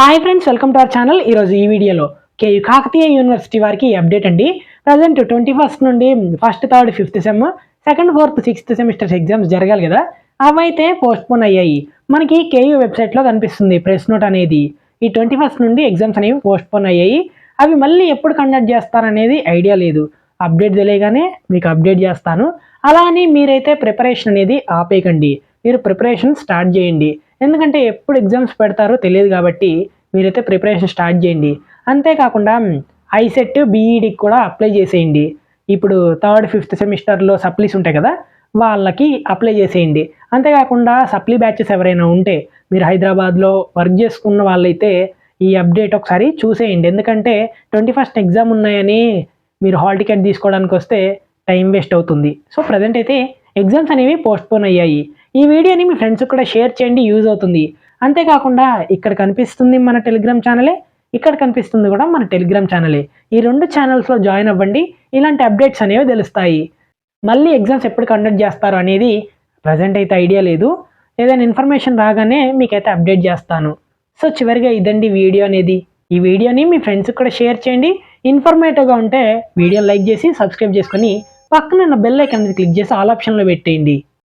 Hi friends, welcome to our channel. ఈరోజు ఈ వీడియోలో కేయు కాకతీయ యూనివర్సిటీ వారికి అప్డేట్ అండి. ప్రజెంట్ 21st నుండి 1st, 3rd, 5th sem, 2nd, 4th, 6th semesters exams జరగాలి కదా, అవైతే పోస్ట్పోన్ అయ్యాయి. మనకి కేయు వెబ్సైట్లో కనిపిస్తుంది ప్రెస్ నోట్ అనేది. ఈ 21st నుండి ఎగ్జామ్స్ అనేవి పోస్ట్పోన్ అయ్యాయి. అవి మళ్ళీ ఎప్పుడు కండక్ట్ చేస్తారనేది ఐడియా లేదు. అప్డేట్ తెలియగానే మీకు అప్డేట్ చేస్తాను. అలా అని మీరైతే ప్రిపరేషన్ అనేది ఆపేయకండి. మీరు ప్రిపరేషన్ స్టార్ట్ చేయండి. ఎందుకంటే ఎప్పుడు ఎగ్జామ్స్ పెడతారో తెలియదు కాబట్టి మీరైతే ప్రిపరేషన్ స్టార్ట్ చేయండి. అంతేకాకుండా ఐసెట్, బీఈడికి కూడా అప్లై చేసేయండి. ఇప్పుడు 3rd, 5th సెమిస్టర్లో సప్లీస్ ఉంటాయి కదా, వాళ్ళకి అప్లై చేసేయండి. అంతేకాకుండా సప్లీ బ్యాచెస్ ఎవరైనా ఉంటే మీరు హైదరాబాద్లో వర్క్ చేసుకున్న వాళ్ళైతే ఈ అప్డేట్ ఒకసారి చూసేయండి. ఎందుకంటే 21st ఎగ్జామ్ ఉన్నాయని మీరు హాల్ టికెట్ తీసుకోవడానికి వస్తే టైం వేస్ట్ అవుతుంది. సో ప్రజెంట్ అయితే ఎగ్జామ్స్ అనేవి పోస్ట్పోన్ అయ్యాయి. ఈ వీడియోని మీ ఫ్రెండ్స్కి కూడా షేర్ చేయండి, యూజ్ అవుతుంది. అంతేకాకుండా ఇక్కడ కనిపిస్తుంది మన టెలిగ్రామ్ ఛానలే, ఇక్కడ కనిపిస్తుంది కూడా మన టెలిగ్రామ్ ఛానలే. ఈ 2 ఛానల్స్లో జాయిన్ అవ్వండి. ఇలాంటి అప్డేట్స్ అనేవి తెలుస్తాయి. మళ్ళీ ఎగ్జామ్స్ ఎప్పుడు కండక్ట్ చేస్తారు అనేది ప్రజెంట్ అయితే ఐడియా లేదు. ఏదైనా ఇన్ఫర్మేషన్ రాగానే మీకైతే అప్డేట్ చేస్తాను. సో చివరిగా ఇదండి వీడియో అనేది. ఈ వీడియోని మీ ఫ్రెండ్స్కి కూడా షేర్ చేయండి. ఇన్ఫర్మేటివ్గా ఉంటే వీడియో లైక్ చేసి సబ్స్క్రైబ్ చేసుకొని పక్కన ఉన్న బెల్ ఐకాన్ మీద క్లిక్ చేసి ఆల్ ఆప్షన్లో పెట్టేయండి.